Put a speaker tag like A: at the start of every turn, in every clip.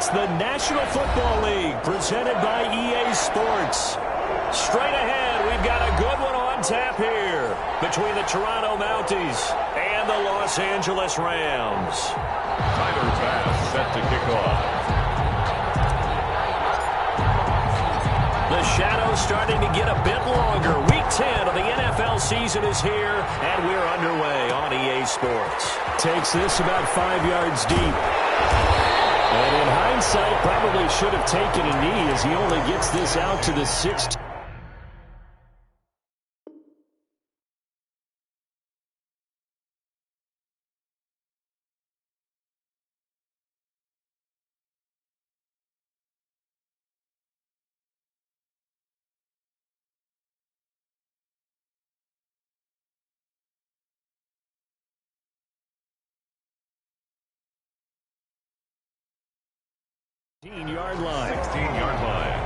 A: It's the National Football League presented by EA Sports. Straight ahead, we've got a good one on tap here between the Toronto Mounties and the Los Angeles Rams.
B: Tyler Bass set to kick off.
A: The shadow's starting to get a bit longer. Week 10 of the NFL season is here, and we're underway on EA Sports. Takes this about 5 yards deep. And in hindsight, probably should have taken a knee as he only gets this out to the 6. Yard line.
B: 16-yard line.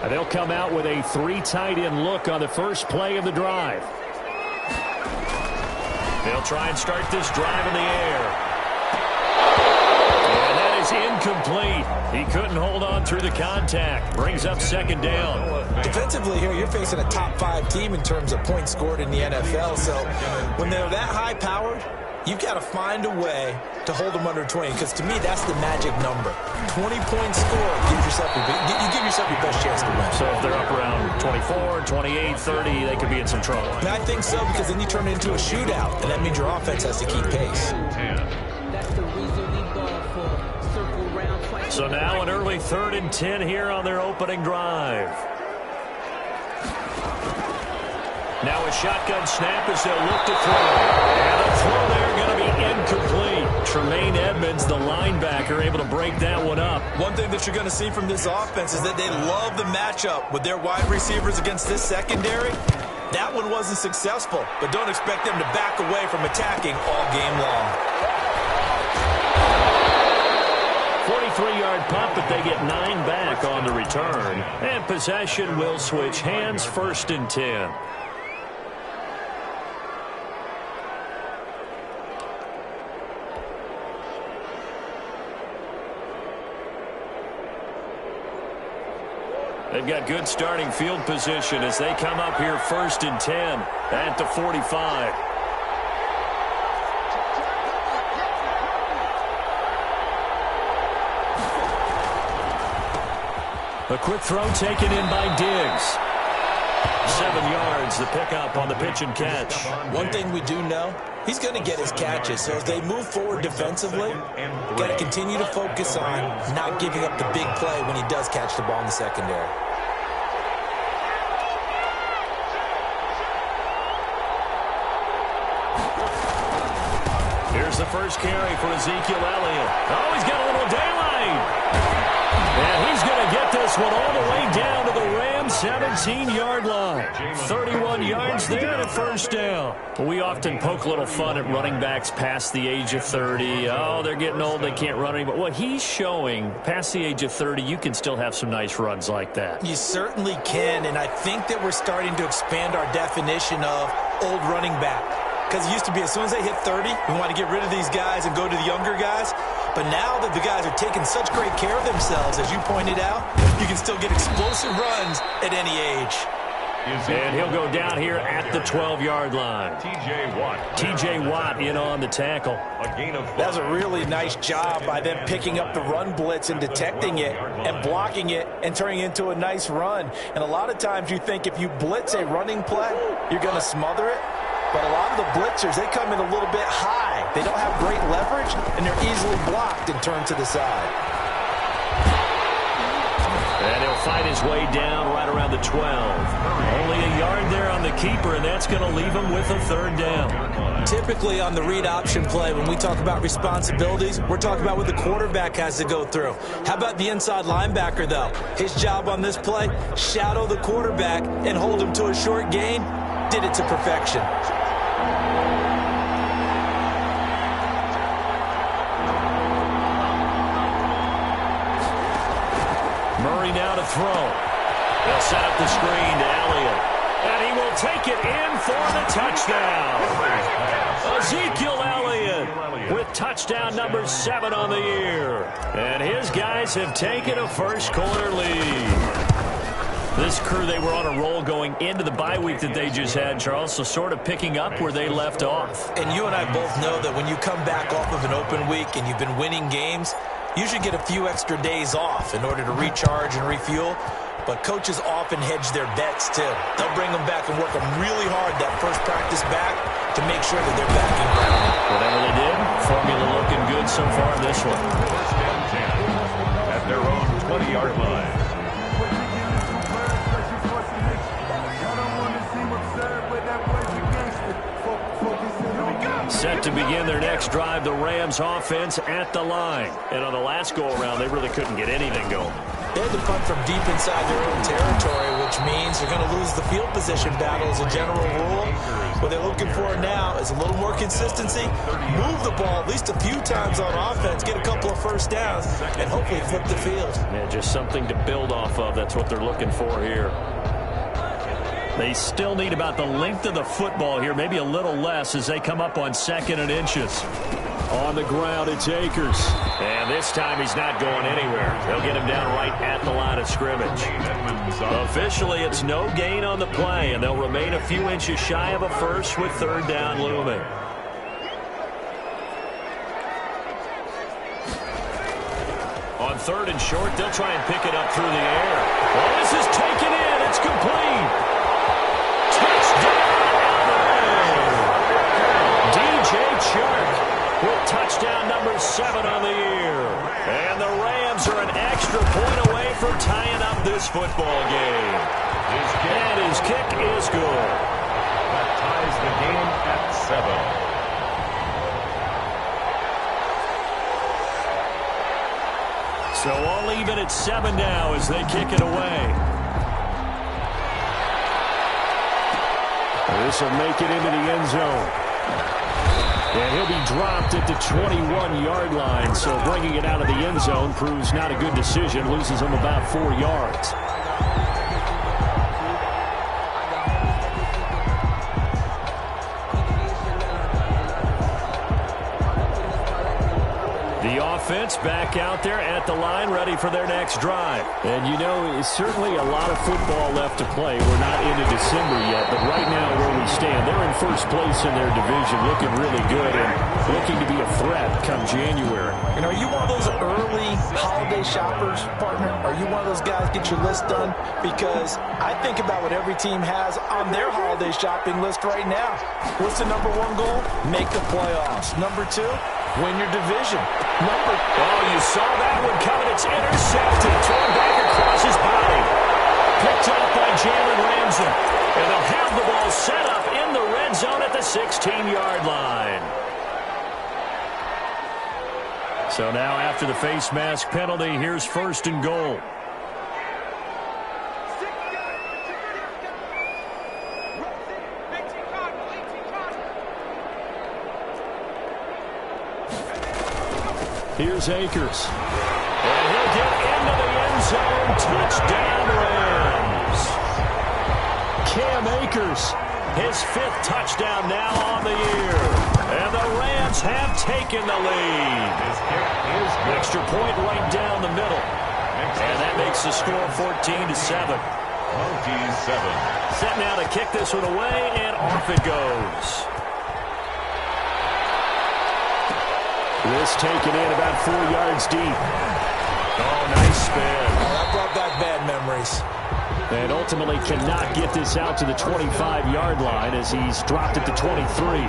A: They'll come out with a 3 tight end look on the first play of the drive. They'll try and start this drive in the air. Incomplete. He couldn't hold on through the contact. Brings up second down.
C: Defensively here, you're facing a top 5 team in terms of points scored in the NFL. So when they're that high-powered, you've got to find a way to hold them under 20. Because to me, that's the magic number. 20-point score. You give yourself your best chance to win.
A: So if they're up around 24, 28, 30, they could be in some trouble.
C: And I think so, because then you turn it into a shootout. And that means your offense has to keep pace.
D: That's the reason we go for circle round.
A: So now an early 3rd and 10 here on their opening drive. Now a shotgun snap as they'll look to throw. And the throw there going to be incomplete. Tremaine Edmonds, the linebacker, able to break that one up.
C: One thing that you're going to see from this offense is that they love the matchup with their wide receivers against this secondary. That one wasn't successful, but don't expect them to back away from attacking all game long.
A: 43-yard punt, but they get 9 back on the return. And possession will switch hands, 1st and 10. They've got good starting field position as they come up here 1st and 10 at the 45. A quick throw taken in by Diggs. 7 yards, the pickup on the pitch and catch.
C: One thing we do know, he's going to get his catches. So as they move forward defensively, got to continue to focus on not giving up the big play when he does catch the ball in the secondary.
A: Here's the first carry for Ezekiel Elliott. Oh, he's got a little daylight. And he's going to get this one all the way down to the Rams' 17-yard line. 31 yards there and a 1st down. We often poke a little fun at running backs past the age of 30. Oh, they're getting old, they can't run anymore. What he's showing, past the age of 30, you can still have some nice runs like that.
C: You certainly can, and I think that we're starting to expand our definition of old running back. Because it used to be as soon as they hit 30, we want to get rid of these guys and go to the younger guys. But now that the guys are taking such great care of themselves, as you pointed out, you can still get explosive runs at any age.
A: And he'll go down here at the 12-yard line. T.J. Watt in on the tackle.
C: That was a really nice job by them picking up the run blitz and detecting it and blocking it and turning it into a nice run. And a lot of times you think if you blitz a running play, you're going to smother it. But a lot of the blitzers, they come in a little bit high. They don't have great leverage, and they're easily blocked and turned to the side.
A: And he'll fight his way down right around the 12. Only a yard there on the keeper, and that's going to leave him with a 3rd down.
C: Typically on the read option play, when we talk about responsibilities, we're talking about what the quarterback has to go through. How about the inside linebacker, though? His job on this play, shadow the quarterback and hold him to a short gain. Did it to perfection.
A: ready now to throw. They'll set up the screen to Elliott. And he will take it in for the touchdown. Ezekiel Elliott with touchdown number 7 on the year. And his guys have taken a first-quarter lead. This crew, they were on a roll going into the bye week that they just had, Charles, so sort of picking up where they left off.
C: And you and I both know that when you come back off of an open week and you've been winning games, you should get a few extra days off in order to recharge and refuel. But coaches often hedge their bets, too. They'll bring them back and work them really hard that first practice back to make sure that they're back in ground.
A: Whatever they did, formula looking good so far in this one.
B: First and 10 at their own 20-yard line.
A: Set to begin their next drive, the Rams offense at the line. And on the last go-around, they really couldn't get anything going.
C: They had to punt from deep inside their own territory, which means they're going to lose the field position battle as a general rule. What they're looking for now is a little more consistency, move the ball at least a few times on offense, get a couple of first downs, and hopefully flip the field.
A: Yeah, just something to build off of. That's what they're looking for here. They still need about the length of the football here, maybe a little less as they come up on 2nd and inches. On the ground, it's Akers. And this time he's not going anywhere. They'll get him down right at the line of scrimmage. Officially, it's no gain on the play, and they'll remain a few inches shy of a first with 3rd down looming. On 3rd and short, they'll try and pick it up through the air. Well, this is taken in. It's complete. Chark with touchdown number 7 on the year. And the Rams are an extra point away from tying up this football game. And his kick is good.
B: That ties the game at 7.
A: So all even at 7 now as they kick it away. This will make it into the end zone. And he'll be dropped at the 21-yard line, so bringing it out of the end zone proves not a good decision, loses him about 4 yards. The offense back out there at the line, ready for their next drive. And, you know, it's certainly a lot of football left to play. We're not into December yet, but right now where we stand, they're in first place in their division, looking really good and looking to be a threat come January.
C: And are you one of those early holiday shoppers, partner? Are you one of those guys get your list done? Because I think about what every team has on their holiday shopping list right now. What's the number 1 goal? Make the playoffs. Number 2? Win your division.
A: Oh, you saw that one coming. It's intercepted. Thrown back across his body. Picked up by Jalen Ramsey. And they'll have the ball set up in the red zone at the 16-yard line. So now after the face mask penalty, here's 1st and goal. Here's Akers. And he'll get into the end zone. Touchdown, Rams. Cam Akers, his 5th touchdown now on the year. And the Rams have taken the lead. Extra point right down the middle. And that makes the score 14-7.
B: 27.
A: Set now to kick this one away, and off it goes. This taken in about 4 yards deep. Oh, nice spin.
C: Oh, that brought back bad memories.
A: And ultimately cannot get this out to the 25-yard line as he's dropped at the 23.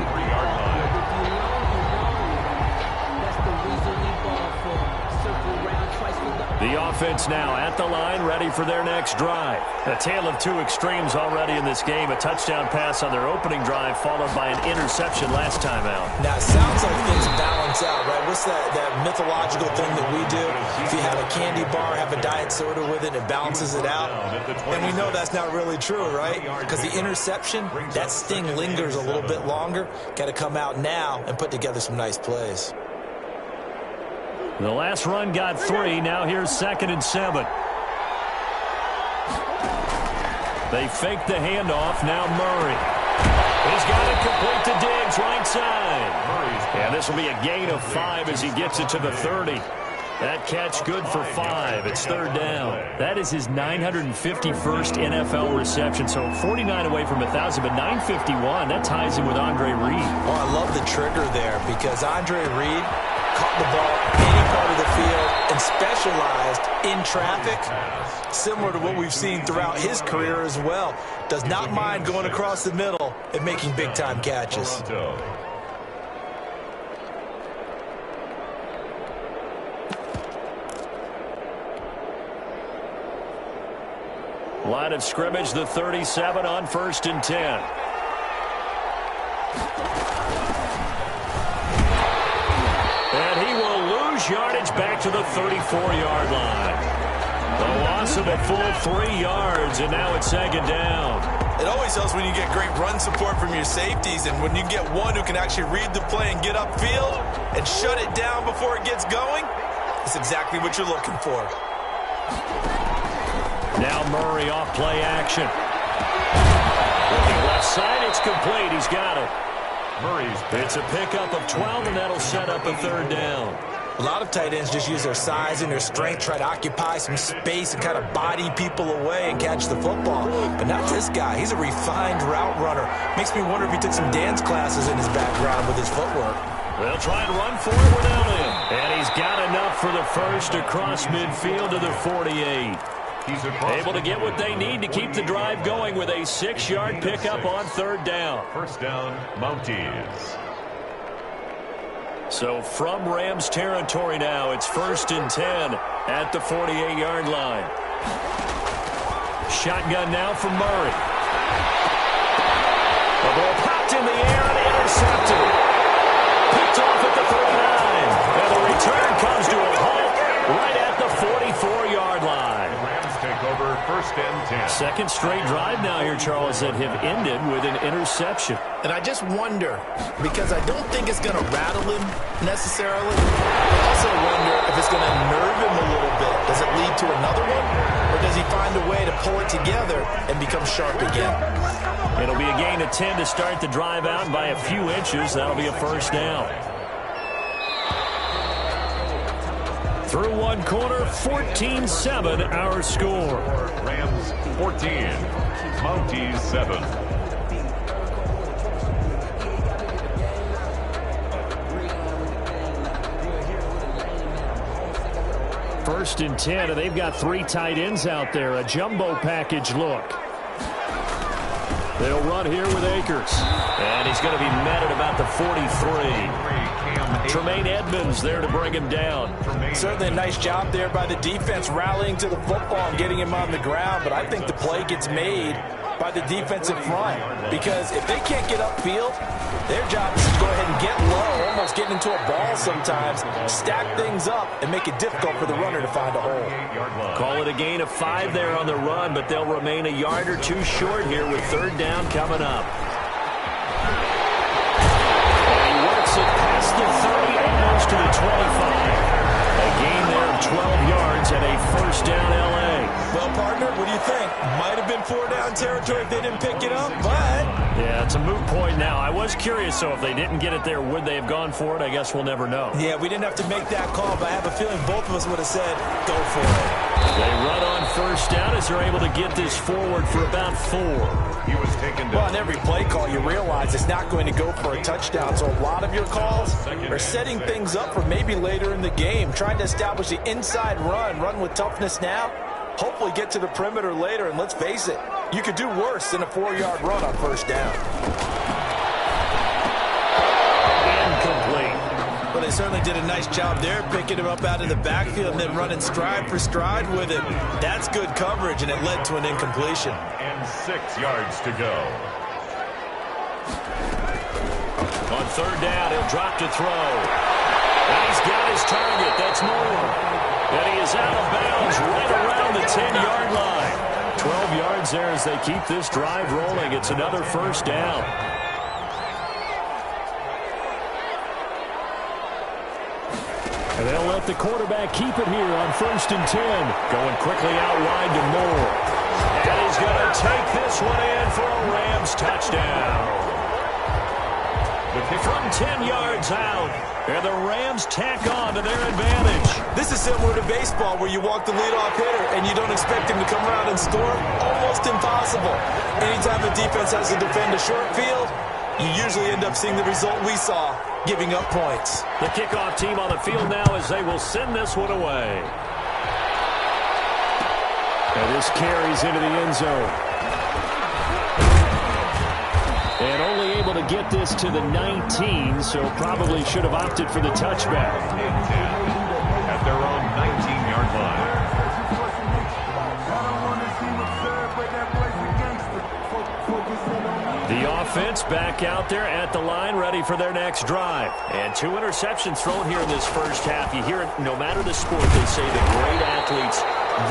A: The offense now at the line, ready for their next drive. A tale of 2 extremes already in this game. A touchdown pass on their opening drive, followed by an interception last time out.
C: Now, it sounds like things balance out, right? What's that mythological thing that we do? If you have a candy bar, have a diet soda with it, it balances it out. And we know that's not really true, right? Because the interception, that sting lingers a little bit longer. Got to come out now and put together some nice plays.
A: The last run got 3. Now here's 2nd and 7. They fake the handoff. Now Murray. He's got it complete to Diggs, right side. And this will be a gain of 5 as he gets it to the 30. That catch good for 5. It's third down. That is his 951st NFL reception. So 49 away from 1,000, but 951. That ties him with Andre Reed.
C: Oh, I love the trigger there because Andre Reed caught the ball any part of the field and specialized in traffic, similar to what we've seen throughout his career as well. Does not mind going across the middle and making big-time catches.
A: Line of scrimmage, the 37 on 1st and 10. And he will lose yardage back to the 34-yard line. The loss of a full 3 yards, and now it's 2nd down.
C: It always helps when you get great run support from your safeties, and when you get one who can actually read the play and get upfield and shut it down before it gets going, that's exactly what you're looking for.
A: Now Murray off play action. Looking left side, it's complete. He's got it. It's a pickup of 12, and that'll set up a 3rd down.
C: A lot of tight ends just use their size and their strength, try to occupy some space and kind of body people away and catch the football. But not this guy. He's a refined route runner. Makes me wonder if he took some dance classes in his background with his footwork.
A: They'll try and run for it without him. And he's got enough for the first across midfield to the 48. Able to get what they need to keep the drive going with a 6-yard pickup on 3rd down.
B: First down, Mounties.
A: So from Rams territory now, it's 1st and 10 at the 48-yard line. Shotgun now from Murray. The ball popped in the air and intercepted. Picked off at the 39. And the return comes to a halt right at the 44-yard line.
B: Take over 1st and 10.
A: Second straight drive now here, Charles, that have ended with an interception.
C: And I just wonder, because I don't think it's going to rattle him necessarily. I also wonder if it's going to nerve him a little bit. Does it lead to another one? Or does he find a way to pull it together and become sharp again?
A: It'll be a gain of 10 to start the drive out by a few inches. That'll be a 1st down. Through one quarter, 14-7 our score.
B: Rams 14, Mounties 7.
A: First and 10, and they've got 3 tight ends out there. A jumbo package look. They'll run here with Akers. And he's going to be met at about the 43. Tremaine Edmonds there to bring him down.
C: Certainly a nice job there by the defense rallying to the football and getting him on the ground, but I think the play gets made by the defensive front because if they can't get upfield, their job is to go ahead and get low, almost get into a ball sometimes, stack things up, and make it difficult for the runner to find a hole.
A: Call it a gain of 5 there on the run, but they'll remain a yard or 2 short here with 3rd down coming up. Past the 30, almost to the 25. A gain there of 12 yards and a 1st down L.A.
C: Well, partner, what do you think? Might have been 4 down territory if they didn't pick it up, but...
A: Yeah, it's a moot point now. I was curious, so if they didn't get it there, would they have gone for it? I guess we'll never know.
C: Yeah, we didn't have to make that call, but I have a feeling both of us would have said, go for it.
A: They run on 1st down as they're able to get this forward for about 4.
B: He was taken down.
C: Well, on every play call, you realize it's not going to go for a touchdown. So a lot of your calls are setting things up for maybe later in the game, trying to establish the inside run with toughness now, hopefully get to the perimeter later. And let's face it, you could do worse than a 4-yard run on 1st down.
A: Incomplete.
C: Well, they certainly did a nice job there, picking him up out of the backfield and then running stride for stride with him. That's good coverage, and it led to an incompletion.
B: And 6 yards to go.
A: On 3rd down, he'll drop to throw. And he's got his target. That's Moore. And he is out of bounds right around the 10-yard line. 12 yards there as they keep this drive rolling. It's another 1st down. And they'll let the quarterback keep it here on 1st and 10. Going quickly out wide to Moore. And he's going to take this one in for a Rams touchdown. From 10 yards out, and the Rams tack on to their advantage.
C: This is similar to baseball where you walk the leadoff hitter and you don't expect him to come around and score. Almost impossible. Anytime a defense has to defend a short field, you usually end up seeing the result we saw, giving up points.
A: The kickoff team on the field now as they will send this one away. And this carries into the end zone. And only able to get this to the 19, so probably should have opted for the touchback.
B: At their own 19-yard line.
A: The offense back out there at the line, ready for their next drive. And 2 interceptions thrown here in this first half. You hear it, no matter the sport, they say that great athletes,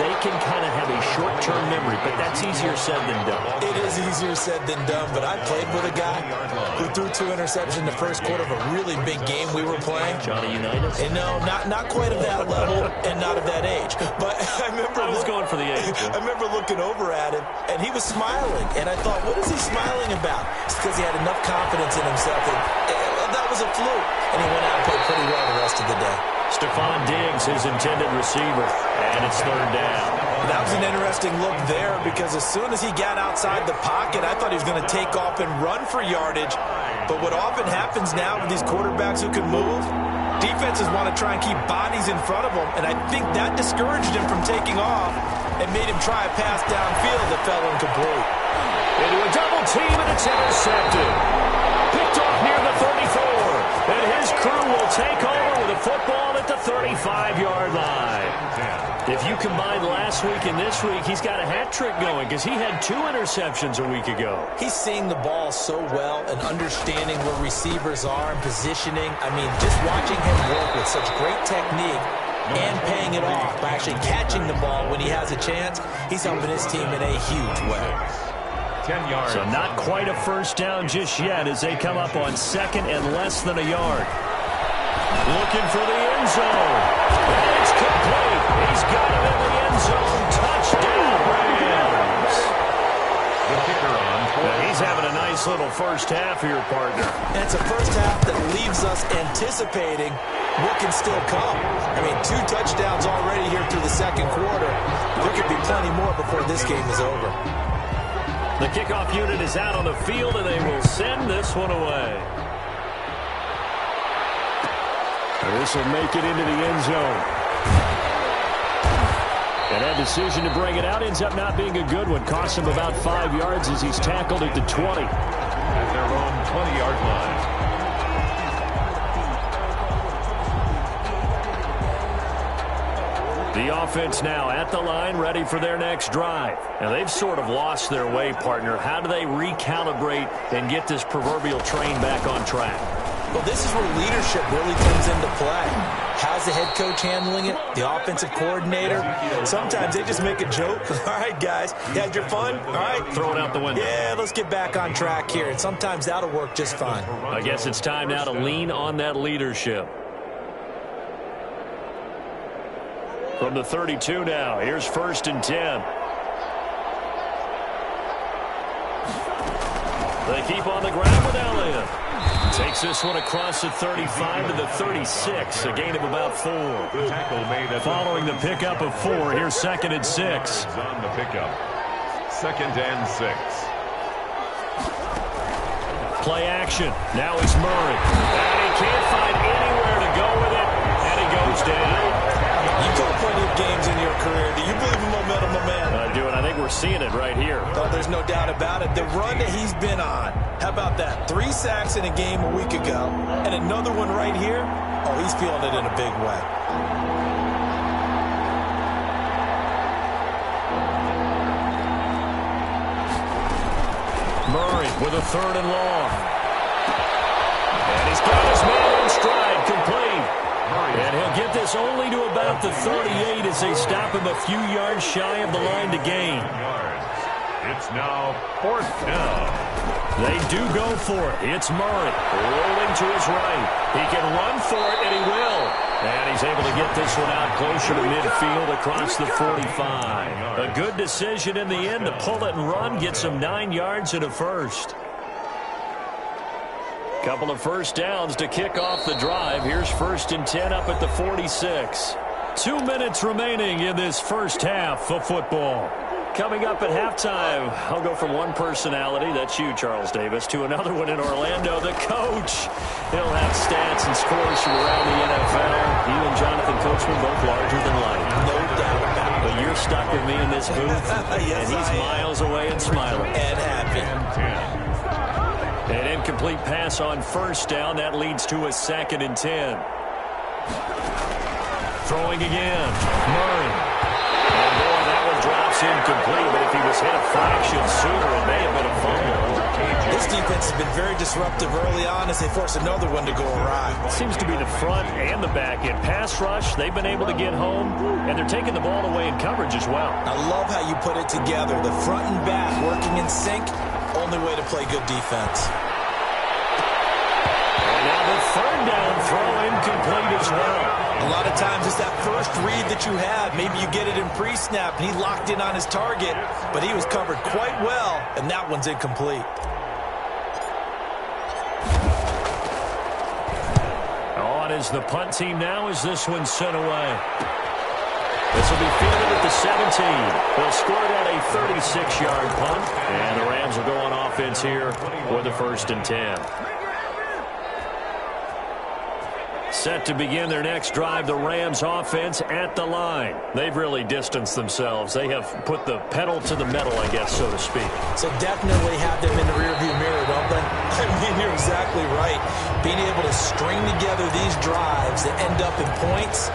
A: they can kind of have a short-term memory, but that's easier said than done.
C: It is easier said than done, but I played with a guy who threw 2 interceptions in the first quarter of a really big game we were playing.
A: Johnny Unitas?
C: And no, not quite of that level and not of that age. But I was
A: going for the age.
C: I remember looking over at him, and he was smiling. And I thought, what is he smiling about? It's because he had enough confidence in himself that was a fluke. And he went out and played pretty well the rest of the day.
A: Stephon Diggs, his intended receiver, and it's 3rd down.
C: That was an interesting look there because as soon as he got outside the pocket, I thought he was going to take off and run for yardage. But what often happens now with these quarterbacks who can move, defenses want to try and keep bodies in front of them, and I think that discouraged him from taking off and made him try a pass downfield that fell incomplete.
A: Into a double team, and it's intercepted. Picked off near the 34. And his crew will take over with a football at the 35-yard line. If you combine last week and this week, he's got a hat trick going because he had 2 interceptions a week ago.
C: He's seeing the ball so well and understanding where receivers are and positioning. I mean, just watching him work with such great technique and paying it off by actually catching the ball when he has a chance, he's helping his team in a huge way.
B: 10 yards.
A: So not quite a first down just yet as they come up on 2nd and less than a yard. Looking for the end zone. And it's complete. He's got it in the end zone. Touchdown, Rams.
B: The kicker on.
A: He's having a nice little first half here, partner.
C: And it's a first half that leaves us anticipating what can still come. I mean, 2 touchdowns already here through the second quarter. There could be plenty more before this game is over.
A: The kickoff unit is out on the field, and they will send this one away. And this will make it into the end zone. And that decision to bring it out ends up not being a good one. Cost him about 5 yards as he's tackled at the 20.
B: At their own 20-yard line.
A: The offense now at the line, ready for their next drive. Now, they've sort of lost their way, partner. How do they recalibrate and get this proverbial train back on track?
C: Well, this is where leadership really comes into play. How's the head coach handling it? The offensive coordinator? Sometimes they just make a joke. All right, guys, you had your fun? All right.
A: Throw it out the window.
C: Yeah, let's get back on track here. And sometimes that'll work just fine.
A: I guess it's time now to lean on that leadership. From the 32 now, here's 1st and 10. They keep on the ground with Elliott. Takes this one across the 35 to the 36, a gain of about 4. Following the pickup of 4, here's 2nd and 6.
B: On the pickup. 2nd and 6.
A: Play action. Now it's Murray. And he can't find anywhere to go with it, and he goes down.
C: You've got plenty of games in your career. Do you believe in momentum, my man?
A: I do, and I think we're seeing it right here.
C: Oh, there's no doubt about it. The run that he's been on, how about that? 3 sacks in a game a week ago, and another one right here. Oh, he's feeling it in a big way.
A: Murray with a 3rd and long. And he's got his man in stride, complete. And he'll get this only to about the 38 as they stop him a few yards shy of the line to gain.
B: It's now 4th down.
A: They do go for it. It's Murray rolling to his right. He can run for it, and he will. And he's able to get this one out closer to midfield across the 45. A good decision in the end to pull it and run, get some 9 yards and a first. Couple of first downs to kick off the drive. Here's 1st and 10 up at the 46. 2 minutes remaining in this first half of football. Coming up at halftime, I'll go from one personality, that's you, Charles Davis, to another one in Orlando, the coach. He'll have stats and scores from around the NFL. You and Jonathan Coachman both larger than life.
C: No doubt about it.
A: But you're stuck with me in this booth,
C: Yes,
A: and he's miles away and smiling.
C: And happy.
A: An incomplete pass on first down. That leads to a 2nd and 10. Throwing again. Murray. And boy, that one drops incomplete, but if he was hit a fraction sooner, it may have been a fumble.
C: This defense has been very disruptive early on as they force another one to go awry.
A: It seems to be the front and the back end. Pass rush, they've been able to get home, and they're taking the ball away in coverage as well.
C: I love how you put it together. The front and back working in sync, only way to play good defense.
A: And now the 3rd down throw incomplete as well.
C: A lot of times it's that first read that you have. Maybe you get it in pre-snap, and he locked in on his target, but he was covered quite well, and that one's incomplete.
A: On is the punt team now as this one's sent away. This will be fielded at the 17. They'll score that a 36-yard punt, and the Rams will go on offense here with a 1st and 10. Set to begin their next drive, the Rams offense at the line. They've really distanced themselves. They have put the pedal to the metal, I guess, so to speak.
C: So definitely have them in the rearview mirror, don't they? I mean, you're exactly right. Being able to string together these drives that end up in points,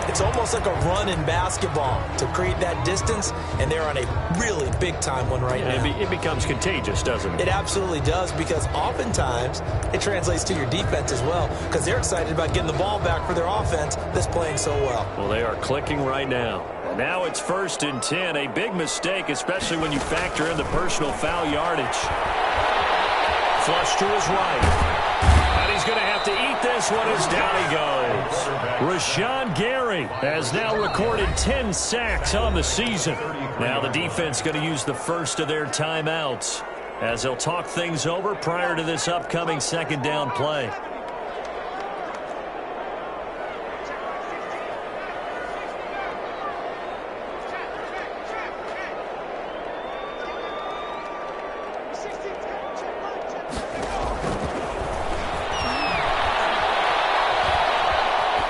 C: it's almost like a run in basketball to create that distance, and they're on a really big-time one right now.
A: It becomes contagious, doesn't it?
C: It absolutely does, because oftentimes it translates to your defense as well, because they're excited about getting the ball back for their offense that's playing so well.
A: Well, they are clicking right now. Now it's 1st and 10, a big mistake, especially when you factor in the personal foul yardage. Flush to his right. And he's going to have to eat this one as down he goes. Rashawn Gary has now recorded 10 sacks on the season. Now the defense going to use the first of their timeouts as they'll talk things over prior to this upcoming 2nd down play.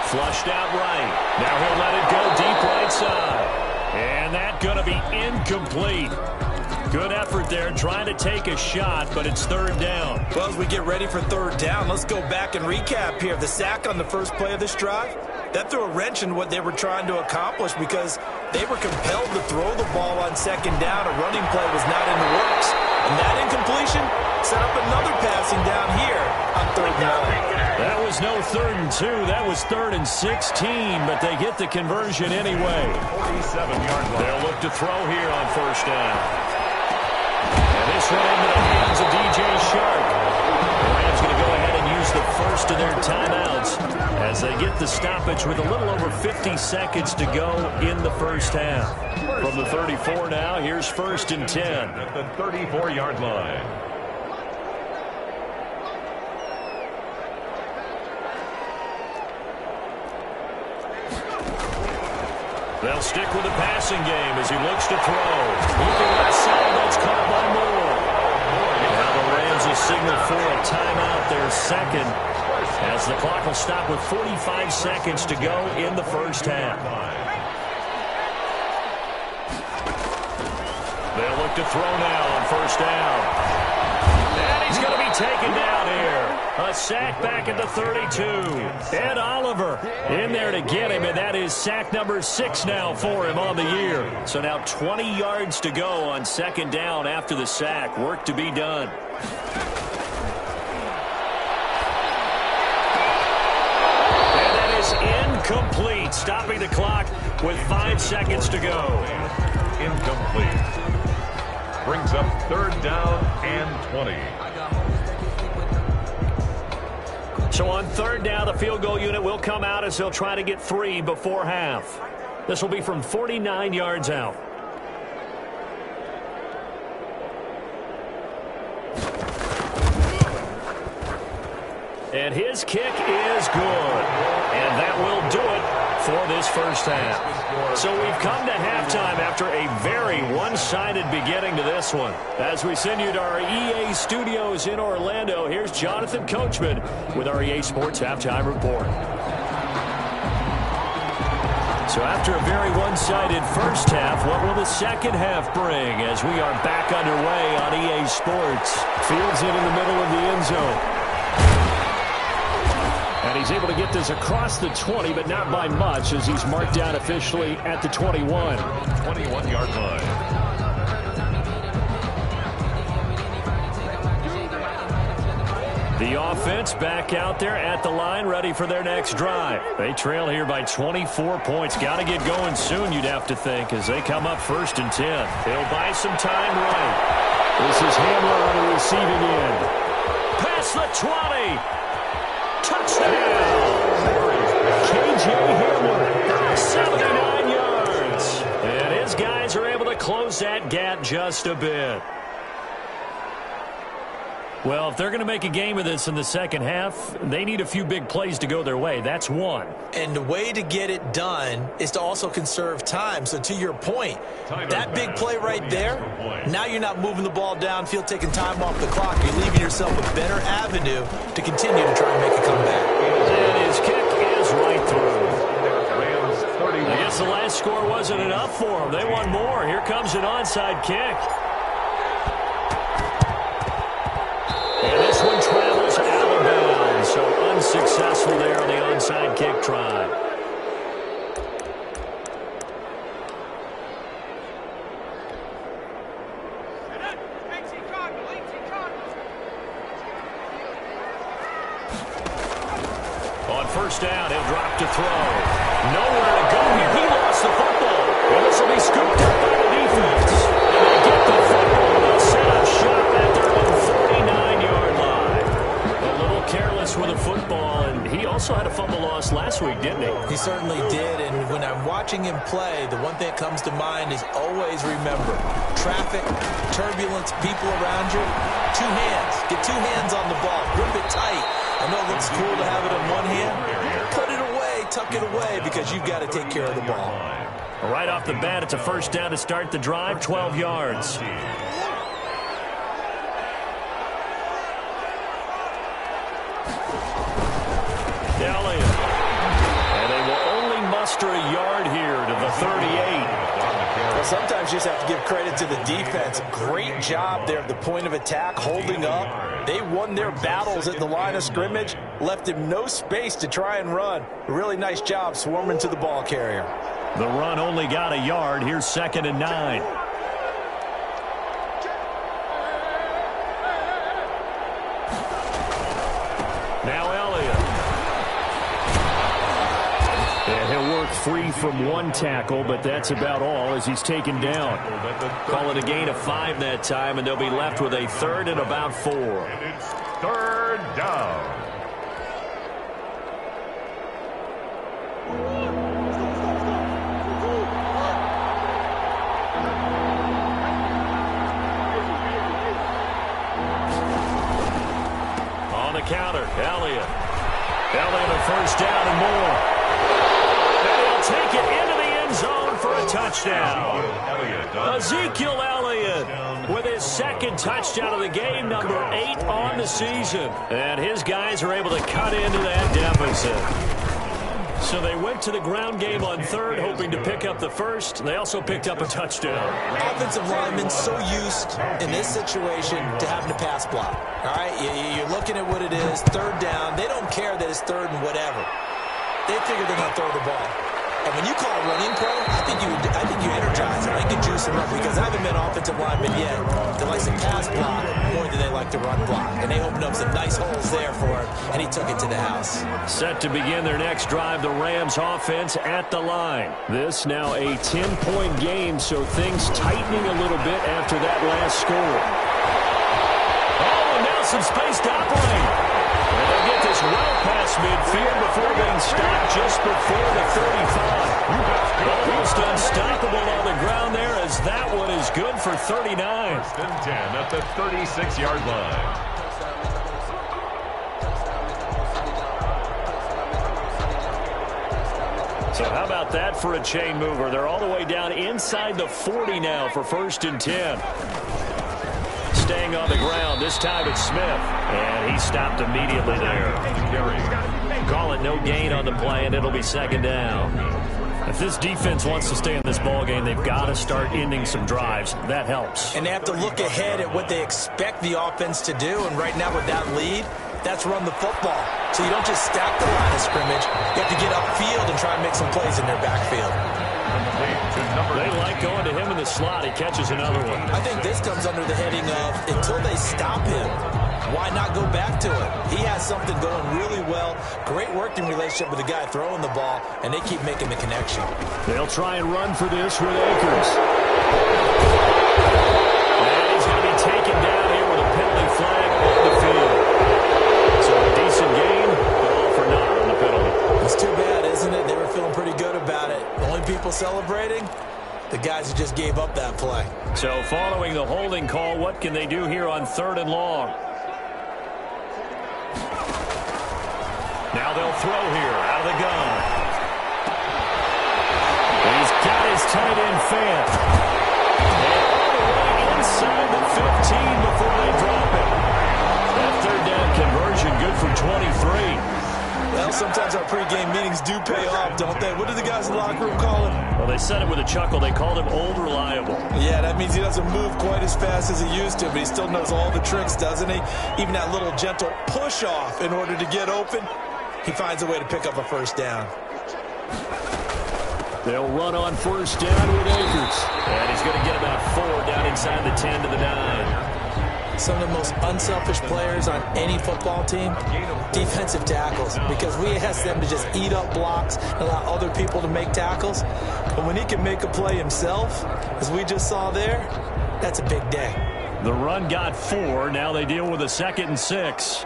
A: Flushed out right. Now he'll let it go deep right side. And that's going to be incomplete. Good effort there trying to take a shot, but it's 3rd down.
C: Well, as we get ready for 3rd down, let's go back and recap here. The sack on the first play of this drive, that threw a wrench in what they were trying to accomplish because they were compelled to throw the ball on 2nd down. A running play was not in the works. And that incompletion set up another passing down here on 3rd down.
A: That was no 3rd and 2. That was 3rd and 16, but they get the conversion anyway.
B: 47-yard line.
A: They'll look to throw here on 1st down. And this one into the hands of DJ Shark. The Rams going to go ahead and use the first of their timeouts as they get the stoppage with a little over 50 seconds to go in the first half. From the 34 now, here's 1st and 10.
B: At the 34-yard line.
A: They'll stick with the passing game as he looks to throw. Looking left side, that's caught by Moore. Now the Rams will signal for a timeout, their 2nd, as the clock will stop with 45 seconds to go in the first half. They'll look to throw now on 1st down. And he's going to be taken down here. A sack back at the 32. Ed Oliver in there to get him, and that is sack number 6 now for him on the year. So now 20 yards to go on 2nd down after the sack. Work to be done. And that is incomplete, stopping the clock with 5 seconds to go.
B: Incomplete. Brings up 3rd down and 20.
A: So on third down, the field goal unit will come out as they'll try to get 3 before half. This will be from 49 yards out. And his kick is good. And that will do it for this first half. So we've come to halftime after a very one-sided beginning to this one. As we send you to our EA studios in Orlando, here's Jonathan Coachman with our EA Sports Halftime Report. So after a very one-sided first half, what will the second half bring as we are back underway on EA Sports? Fields in the middle of the end zone. And he's able to get this across the 20, but not by much as he's marked down officially at the 21.
B: 21-yard line.
A: The offense back out there at the line, ready for their next drive. They trail here by 24 points. Got to get going soon, you'd have to think, as they come up 1st and 10. They'll buy some time right. This is Hamler on the receiving end. Past the 20. Touchdown! K.J. Hamler, 79 yards. And his guys are able to close that gap just a bit. Well, if they're going to make a game of this in the second half, they need a few big plays to go their way. That's one.
C: And the way to get it done is to also conserve time. So to your point, that big play right there, now you're not moving the ball downfield, taking time off the clock. You're leaving yourself a better avenue to continue to try and make a comeback.
A: And his kick is right through. I guess the last score wasn't enough for them. They want more. Here comes an onside kick. And this one travels out of bounds, so unsuccessful there on the onside kick try. On first down, he'll drop to throw. Nowhere to go here. He lost the football. And this will be scooped up by the defense. And they get the football. They'll set up shop at their own 49-yard line. A little careless with the football, and he also had a fumble loss last week, didn't he?
C: He certainly did, and when I'm watching him play, the one thing that comes to mind is always remember, traffic, turbulence, people around you, 2 hands. Get 2 hands on the ball. Grip it tight. I know it looks cool to have it in one hand. Put it away, tuck it away, because you've got to take care of the ball.
A: Right off the bat, it's a first down to start the drive, 12 yards. Elliott. And they will only muster a yard here to the 38.
C: Well, sometimes you just have to give credit to the defense. Great job there at the point of attack, holding up. They won their battles at the line of scrimmage, left him no space to try and run. A really nice job swarming to the ball carrier.
A: The run only got a yard. Here's 2nd and 9. Now Elliott. And he'll work free from one tackle, but that's about all as he's taken down. Call it a gain of 5 that time, and they'll be left with a 3rd and about 4.
B: And it's 3rd down.
A: On the counter, Elliott. Elliott a first down and more. And he'll take it into the end zone for a touchdown. Ezekiel Elliott with his 2nd touchdown of the game, number 8 on the season. And his guys are able to cut into that deficit. So they went to the ground game on 3rd, hoping to pick up the 1st. They also picked up a touchdown.
C: Offensive linemen so used in this situation to having to pass block. All right, you're looking at what it is, 3rd down. They don't care that it's 3rd and whatever. They figure they're going to throw the ball. And when you call running pro, I think you energize them. I think you juice them up because I haven't met offensive linemen yet that likes to pass block more than they like to run block. And they opened up some nice holes there for him, and he took it to the house.
A: Set to begin their next drive, the Rams offense at the line. This now a 10-point game, so things tightening a little bit after that last score. Oh, and now some space to operate. And they'll get this well past midfield before being stopped just before the 35. Almost unstoppable on the ground there, as that one is good for 39.
B: 1st and 10 at the 36-yard line.
A: So how about that for a chain mover? They're all the way down inside the 40 now for 1st and 10. Staying on the ground, this time it's Smith. And he stopped immediately there. Call it no gain on the play, and it'll be 2nd down. If this defense wants to stay in this ballgame, they've got to start ending some drives. That helps.
C: And they have to look ahead at what they expect the offense to do. And right now with that lead, that's run the football. So you don't just stack the line of scrimmage. You have to get upfield and try and make some plays in their backfield.
A: They like going to him in the slot. He catches another one.
C: I think this comes under the heading of, until they stop him, why not go back to it? He has something going really well. Great working relationship with the guy throwing the ball, and they keep making the connection.
A: They'll try and run for this with Akers. And he's going to be taken down here with a penalty flag on the field. So a decent game, but all for naught on the penalty.
C: It's too bad, isn't it? They were feeling pretty good about it. The only people celebrating, the guys who just gave up that play.
A: So following the holding call, what can they do here on 3rd and long? Now they'll throw here out of the gun. He's got his tight end fan. And all the way inside the 15 before they drop it. That 3rd down conversion good for 23.
C: Well, sometimes our pregame meetings do pay off, don't they? What do the guys in the locker room call him?
A: Well, they said it with a chuckle. They called him Old Reliable.
C: Yeah, that means he doesn't move quite as fast as he used to, but he still knows all the tricks, doesn't he? Even that little gentle push-off in order to get open, he finds a way to pick up a 1st down.
A: They'll run on 1st down with Akers. And he's going to get about 4 down inside the 10 to the 9.
C: Some of the most unselfish players on any football team, defensive tackles, because we ask them to just eat up blocks and allow other people to make tackles. But when he can make a play himself, as we just saw there, that's a big day.
A: The run got 4. Now they deal with a 2nd and 6.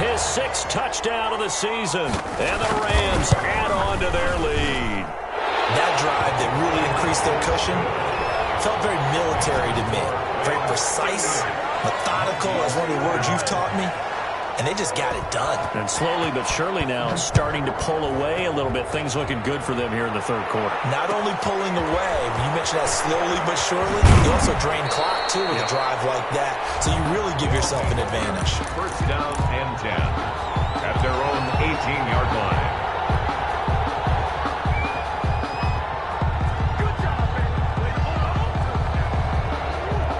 A: His 6th touchdown of the season, and the Rams add on to their lead.
C: That drive that really increased their cushion felt very military to me. Very precise, methodical, as one of the words you've taught me. And they just got it done.
A: And slowly but surely now starting to pull away a little bit. Things looking good for them here in the 3rd quarter.
C: Not only pulling away, you mentioned that slowly but surely, you also drain clock too with a drive like that. So you really give yourself an advantage.
B: 1st down and 10 at their own 18-yard line.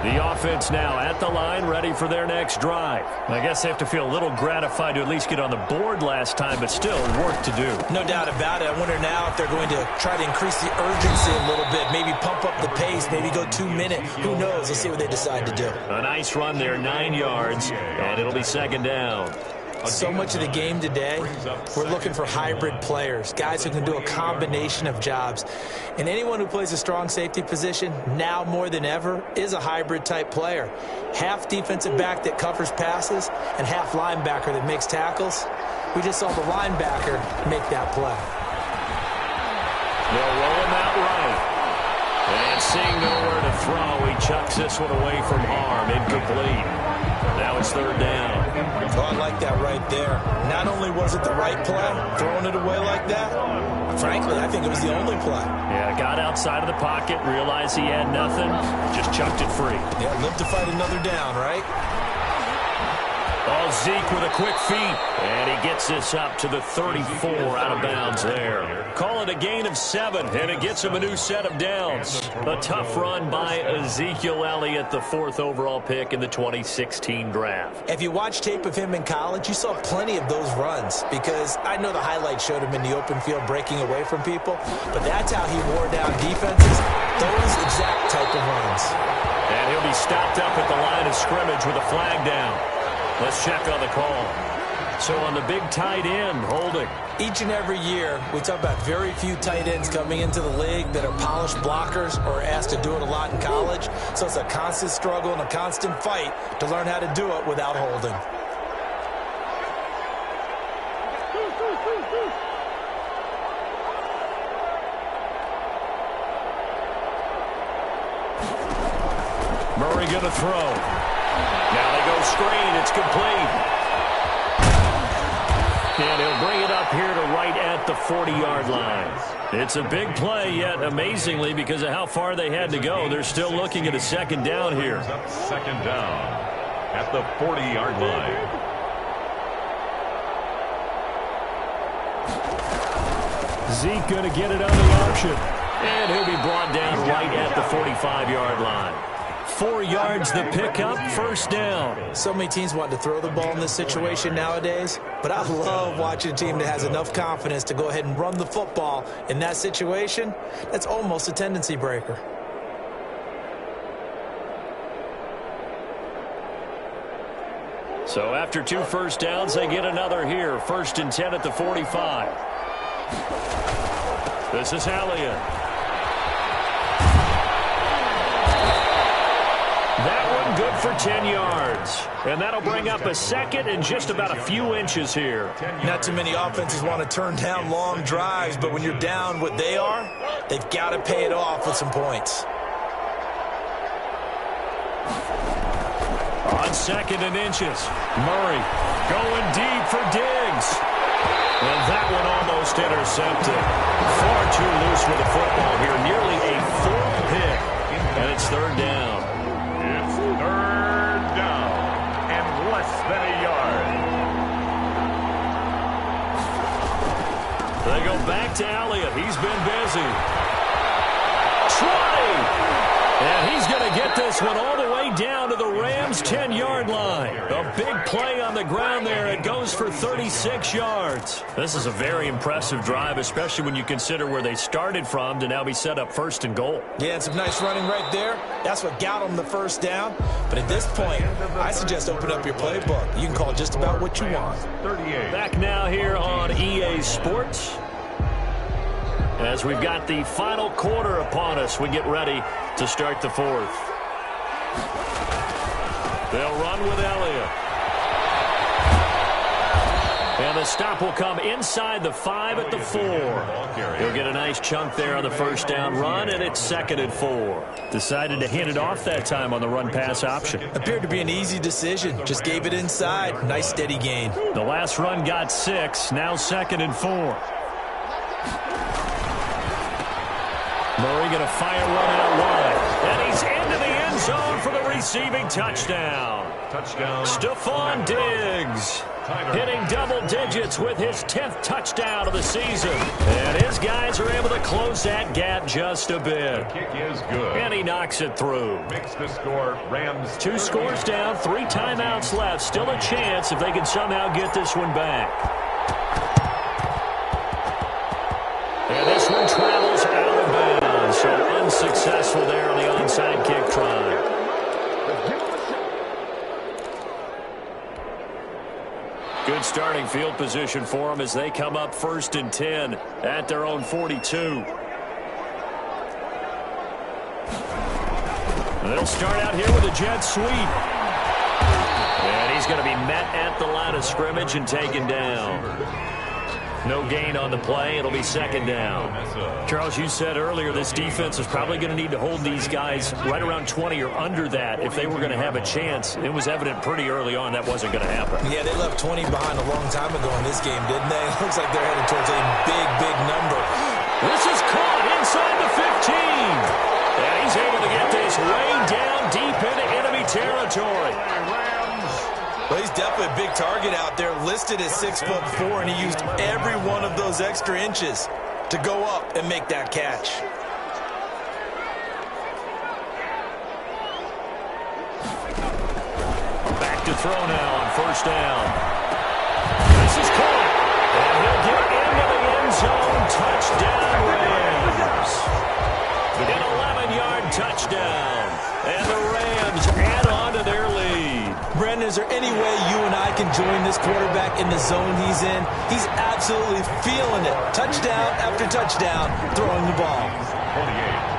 A: The offense now at the line, ready for their next drive. I guess they have to feel a little gratified to at least get on the board last time, but still work to do.
C: No doubt about it. I wonder now if they're going to try to increase the urgency a little bit, maybe pump up the pace, maybe go 2-minute. Who knows? Let's see what they decide to do.
A: A nice run there, 9 yards, and it'll be 2nd down.
C: So much of the game today, we're looking for hybrid players, guys who can do a combination of jobs. And anyone who plays a strong safety position, now more than ever, is a hybrid type player. Half defensive back that covers passes and half linebacker that makes tackles. We just saw the linebacker make that play.
A: They'll roll him out right. And seeing nowhere to throw, he chucks this one away from harm. Incomplete. Now it's 3rd down.
C: Oh, I like that right there. Not only was it the right play, throwing it away like that, frankly, I think it was the only play.
A: Yeah, got outside of the pocket, realized he had nothing, just chucked it free.
C: Yeah, live to fight another down, right?
A: Oh, Zeke with a quick feet. And he gets this up to the 34 out of bounds there. Call it a gain of 7, and it gets him a new set of downs. A tough run by Ezekiel Elliott, the 4th overall pick in the 2016 draft.
C: If you watch tape of him in college, you saw plenty of those runs, because I know the highlights showed him in the open field breaking away from people, but that's how he wore down defenses, those exact type of runs.
A: And he'll be stopped up at the line of scrimmage with a flag down. Let's check on the call. So on the big tight end, holding.
C: Each and every year, we talk about very few tight ends coming into the league that are polished blockers or asked to do it a lot in college. So it's a constant struggle and a constant fight to learn how to do it without holding.
A: Murray going to throw. Now they go screen. It's complete. And he'll bring it up here to right at the 40-yard line. It's a big play, yet amazingly, because of how far they had to go, they're still looking at a second down here.
B: Second down at the 40-yard line.
A: Zeke going to get it on the option. And he'll be brought down right at the 45-yard line. 4 yards the pickup, first down.
C: So many teams want to throw the ball in this situation nowadays, but I love watching a team that has enough confidence to go ahead and run the football in that situation. That's almost a tendency breaker.
A: So after 2 first downs, they get another here. 1st and 10 at the 45. This is Elliott. That one good for 10 yards. And that'll bring up a second and just about a few inches here.
C: Not too many offenses want to turn down long drives, but when you're down what they are, they've got to pay it off with some points.
A: On 2nd and inches, Murray going deep for Diggs. And that one almost intercepted. Far too loose with the football here. Nearly a 4th pick. And it's 3rd down.
B: It's 3rd down and less than a yard.
A: They go back to Elliott. He's been busy. 20! And he's going to get this one all the way down to the Rams' 10-yard line. A big play on the ground there. It goes for 36 yards. This is a very impressive drive, especially when you consider where they started from to now be set up 1st and goal.
C: Yeah, and some nice running right there. That's what got them the first down. But at this point, I suggest open up your playbook. You can call just about what you want.
B: 38.
A: Back now here on EA Sports. As we've got the final quarter upon us, we get ready to start the 4th. They'll run with Elliott. And the stop will come inside the 5 at the 4. He'll get a nice chunk there on the first down run, and it's 2nd and 4. Decided to hand it off that time on the run-pass option.
C: Appeared to be an easy decision. Just gave it inside. Nice steady gain.
A: The last run got 6. Now 2nd and 4. Murray going to fire one out wide. And he's into the end zone for the receiving touchdown.
B: Touchdown.
A: Stephon Diggs hitting double digits with his 10th touchdown of the season. And his guys are able to close that gap just a bit.
B: The kick is good.
A: And he knocks it through.
B: Makes the score Rams.
A: 2 scores down, 3 timeouts left. Still a chance if they can somehow get this one back. And this one travels out of bounds. So unsuccessful there on the onside kick try. Good starting field position for them as they come up 1st and 10 at their own 42. They'll start out here with a jet sweep. And he's going to be met at the line of scrimmage and taken down. No gain on the play. It'll be 2nd down. Charles, you said earlier this defense is probably going to need to hold these guys right around 20 or under that if they were going to have a chance. It was evident pretty early on that wasn't going to happen.
C: Yeah, they left 20 behind a long time ago in this game, didn't they? It looks like they're headed towards a big, big number.
A: This is caught inside the 15. And he's able to get this way down deep into enemy territory.
C: Well, he's definitely a big target out there, listed as 6'4", and he used every one of those extra inches to go up and make that catch.
A: Back to throw now on 1st down. This is caught, and he'll get into the end zone. Touchdown, Rams. An 11-yard touchdown. And the Rams add on to their lead.
C: Brandon, is there any way you and I can join this quarterback in the zone he's in? He's absolutely feeling it. Touchdown after touchdown, throwing the ball.
B: 48.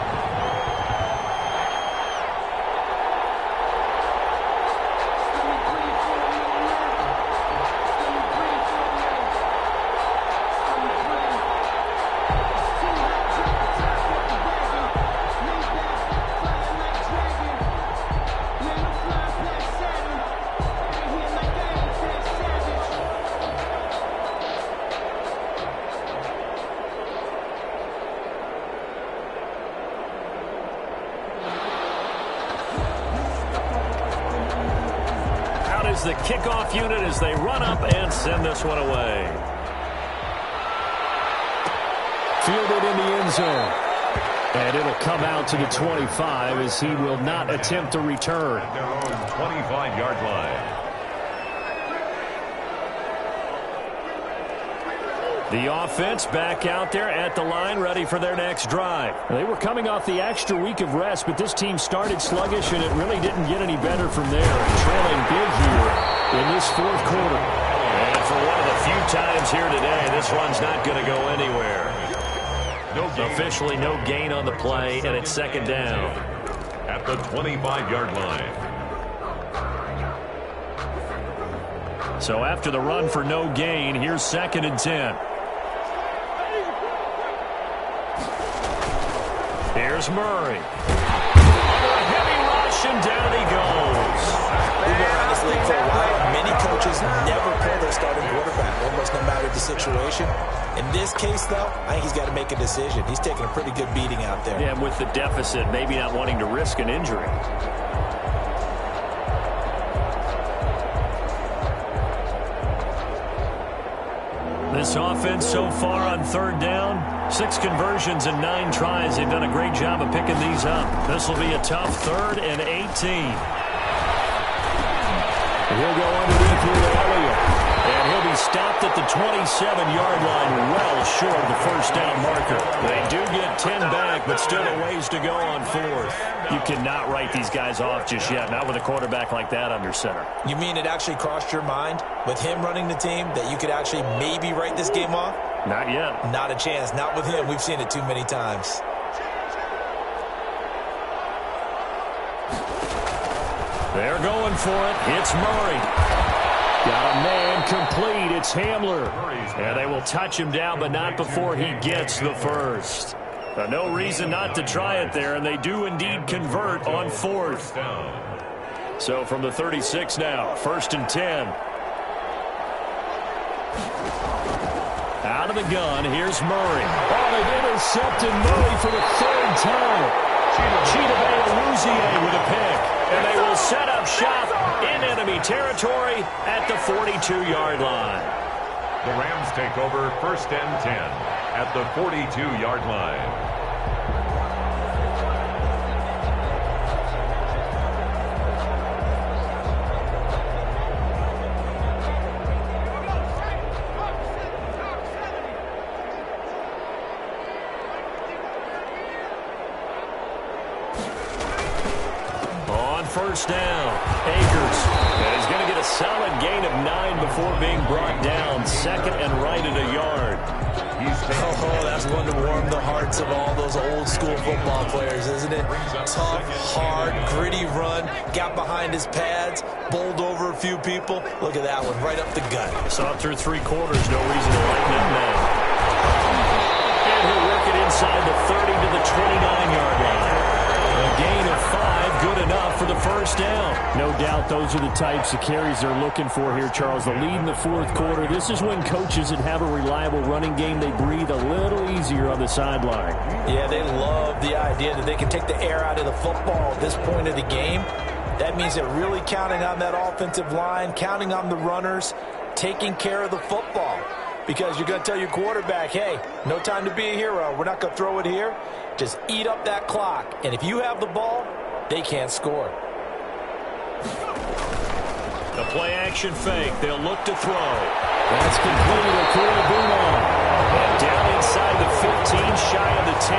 A: The kickoff unit as they run up and send this one away. Fielded in the end zone. And it'll come out to the 25 as he will not attempt a return.
B: At their own 25-yard line.
A: The offense back out there at the line, ready for their next drive. They were coming off the extra week of rest, but this team started sluggish, and it really didn't get any better from there. Trailing big here in this fourth quarter. And for one of the few times here today, this one's not going to go anywhere. Officially no gain on the play, and it's second down.
B: At the 25-yard line.
A: So after the run for no gain, here's 2nd and 10. Here's Murray. Under a heavy rush, and down he goes.
C: We've been around this league for a while. Many coaches never pull their starting quarterback, almost no matter the situation. In this case, though, I think he's got to make a decision. He's taking a pretty good beating out there.
A: Yeah, and with the deficit, maybe not wanting to risk an injury. This offense so far on 3rd down, 6 conversions and 9 tries. They've done a great job of picking these up. This will be a tough 3rd and 18. He'll go underneath with Elliott. And he'll be stopped at the 27-yard line, well short of the first down marker. They do get 10 back, but still a ways to go on 4th. You cannot write these guys off just yet, not with a quarterback like that under center.
C: You mean it actually crossed your mind with him running the team that you could actually maybe write this game off?
A: Not yet.
C: Not a chance. Not with him. We've seen it too many times.
A: They're going for it. It's Murray. Got a man complete. It's Hamler. And they will touch him down, but not before he gets the first. No reason not to try it there, and they do indeed convert on 4th. So from the 36 now, 1st and 10. Out of the gun, here's Murray. Oh, they've intercepted Murray for the 3rd time. Chidobe with a pick. And they will set up shop in enemy territory at the 42-yard line.
B: The Rams take over 1st and 10 at the 42-yard line.
A: First down, Akers. And he's going to get a solid gain of 9 before being brought down. 2nd and right at a yard.
C: Oh, that's one to warm the hearts of all those old school football players, isn't it? Tough, hard, gritty run. Got behind his pads, bowled over a few people. Look at that one, right up the gut.
A: Saw it through 3 quarters, no reason to lighten up now. And he'll work it inside the 30 to the 29-yard line. A gain of 5, good enough for the first down. No doubt those are the types of carries they're looking for here, Charles. The lead in the 4th quarter. This is when coaches that have a reliable running game, they breathe a little easier on the sideline.
C: Yeah, they love the idea that they can take the air out of the football at this point of the game. That means they're really counting on that offensive line, counting on the runners, taking care of the football. Because you're going to tell your quarterback, hey, no time to be a hero. We're not going to throw it here. Just eat up that clock. And if you have the ball, they can't score.
A: The play-action fake. They'll look to throw. That's completed a and down inside the 15, shy of the 10.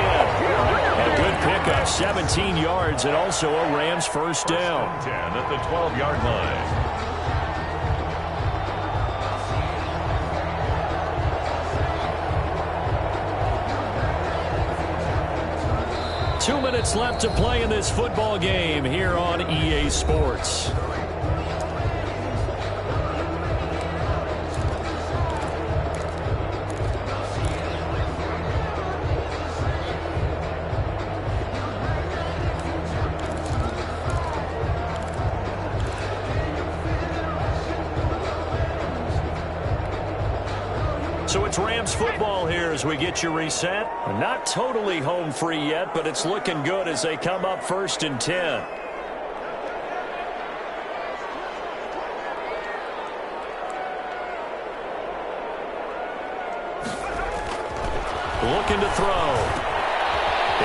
A: A good pickup, 17 yards, and also a Rams first down.
B: 10 at the 12-yard line.
A: 2 minutes left to play in this football game here on EA Sports. So it's Rams football here as we get you reset. Not totally home free yet, but it's looking good as they come up 1st and 10. Looking to throw.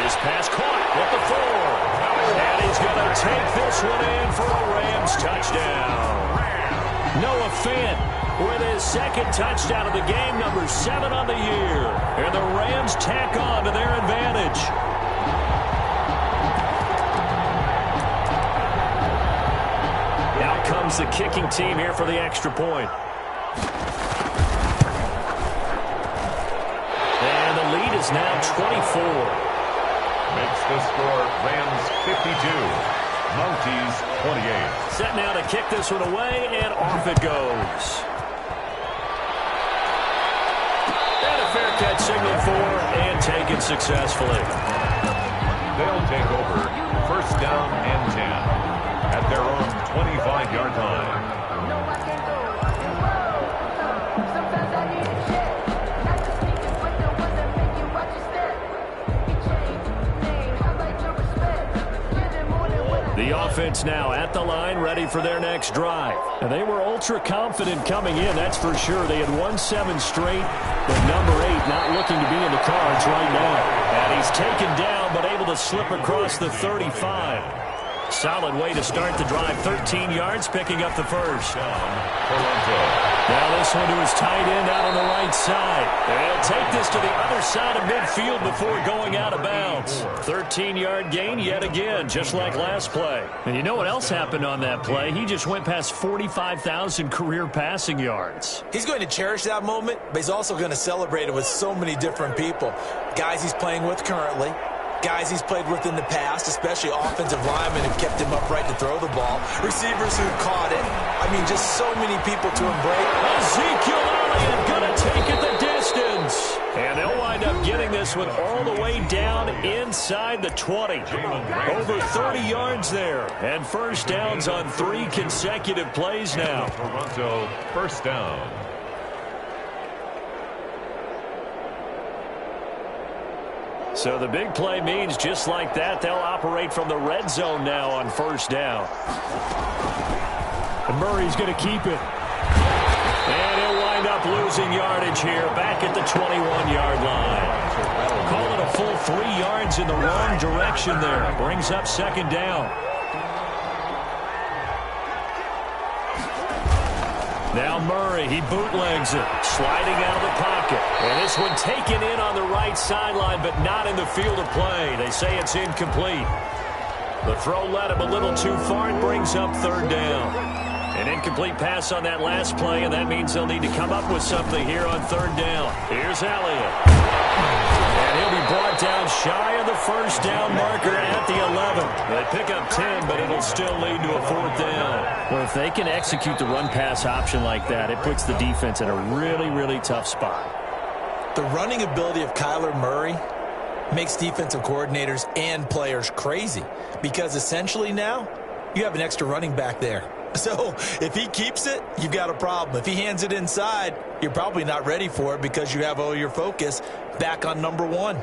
A: His pass caught at the 4. And he's going to take this one in for a Rams touchdown. Noah Fant with his second touchdown of the game, number 7 on the year. And the Rams tack on to their advantage. Out comes the kicking team here for the extra point. And the lead is now 24.
B: Makes the score Rams 52. Monkeys 28.
A: Set now to kick this one away, and off it goes. And a fair catch signaled for and taken successfully.
B: They'll take over 1st down and 10 at their own 25-yard line. The offense now at the line, ready for their next drive. And they were ultra confident coming in, that's for sure. They had won 7 straight, but number 8 not looking to be in the cards right now. And he's taken down, but able to slip across the 35. Solid way to start the drive. 13 yards, picking up the first. Now this one to his tight end out on the right side. And he'll take this to the other side of midfield before going out of bounds. 13-yard gain yet again, just like last play. And you know what else happened on that play? He just went past 45,000 career passing yards.
C: He's going to cherish that moment, but he's also going to celebrate it with so many different people. Guys he's playing with currently. Guys he's played with in the past, especially offensive linemen who kept him upright to throw the ball. Receivers who caught it. I mean, just so many people to embrace.
A: Ezekiel Elliott going to take it the distance. And they'll wind up getting this one all the way down inside the 20. Over 30 yards there. And first downs on 3 consecutive plays now.
B: Toronto first down.
A: So the big play means just like that, they'll operate from the red zone now on first down. And Murray's going to keep it. And he'll wind up losing yardage here back at the 21-yard line. Call it a full 3 yards in the wrong direction there. Brings up second down. Now Murray, he bootlegs it, sliding out of the pocket. And this one taken in on the right sideline, but not in the field of play. They say it's incomplete. The throw led him a little too far. It brings up third down. An incomplete pass on that last play, and that means they'll need to come up with something here on third down. Here's Elliott. And he'll be brought down shy of the first down marker at the 11. They pick up 10, but it'll still lead to a 4th down. Well, if they can execute the run-pass option like that, it puts the defense in a really, really tough spot.
C: The running ability of Kyler Murray makes defensive coordinators and players crazy because essentially now you have an extra running back there. So if he keeps it, you've got a problem. If he hands it inside, you're probably not ready for it because you have all your focus back on number 1.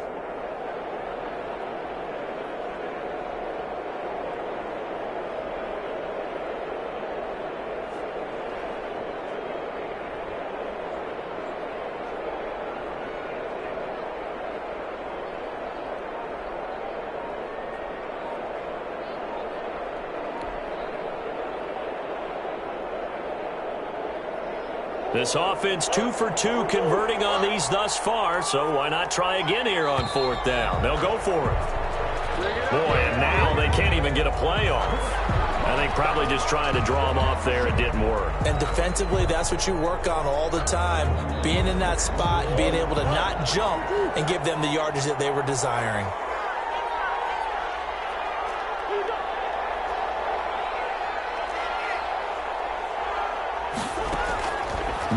A: This offense 2 for 2 converting on these thus far, so why not try again here on 4th down? They'll go for it. Boy, and now they can't even get a play off. I think probably just trying to draw them off there, it didn't work.
C: And defensively, that's what you work on all the time, being in that spot and being able to not jump and give them the yardage that they were desiring.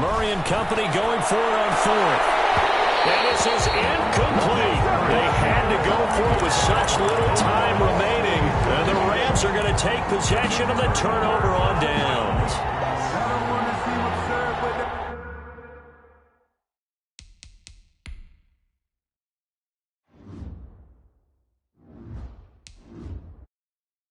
A: Murray and company going for it on 4th. And this is incomplete. They had to go for it with such little time remaining. And the Rams are going to take possession of the turnover on downs.